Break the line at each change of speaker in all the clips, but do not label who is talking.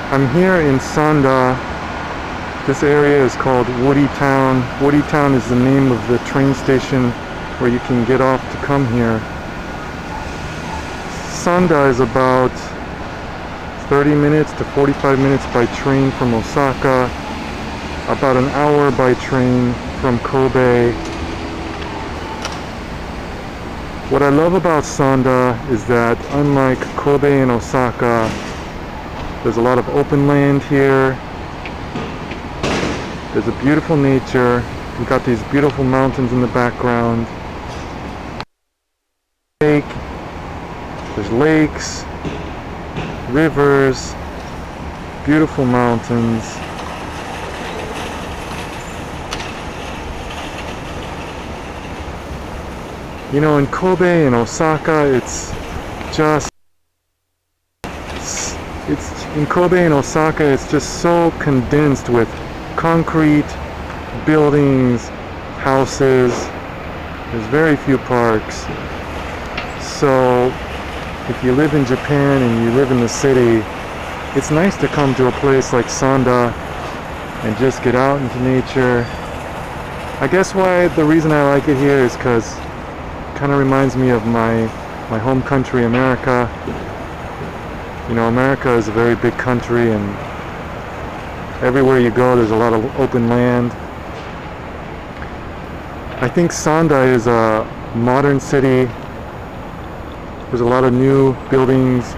I'm here in Sanda. This area is called Woody Town. Woody Town is the name of the train station where you can get off to come here. Sanda is about 30 minutes to 45 minutes by train from Osaka, about an hour by train from Kobe. What I love about Sanda is that unlike Kobe and Osaka, there's a lot of open land here. There's a beautiful nature. We've got these beautiful mountains in the background. There's lakes, rivers, beautiful mountains. You know, in Kobe and Osaka, it's just so condensed with concrete, buildings, houses. There's very few parks. So if you live in Japan and you live in the city, it's nice to come to a place like Sanda and just get out into nature. I guess the reason I like it here is because it kind of reminds me of my home country, America. You know, America is a very big country, and everywhere you go there's a lot of open land. I think Sanda is a modern city. There's a lot of new buildings,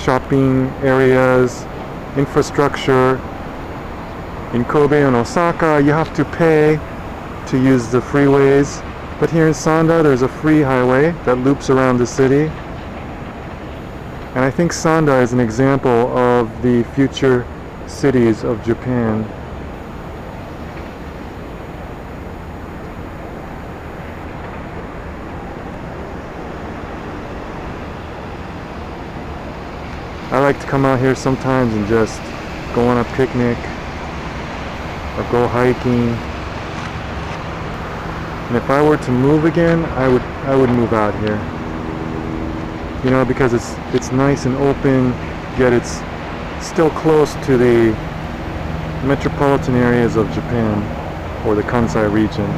shopping areas, infrastructure. In Kobe and Osaka, you have to pay to use the freeways. But here in Sanda, there's a free highway that loops around the city. And I think Sanda is an example of the future cities of Japan. I like to come out here sometimes and just go on a picnic or go hiking. And if I were to move again, I would move out here. You know, because it's nice and open, yet it's still close to the metropolitan areas of Japan, or the Kansai region.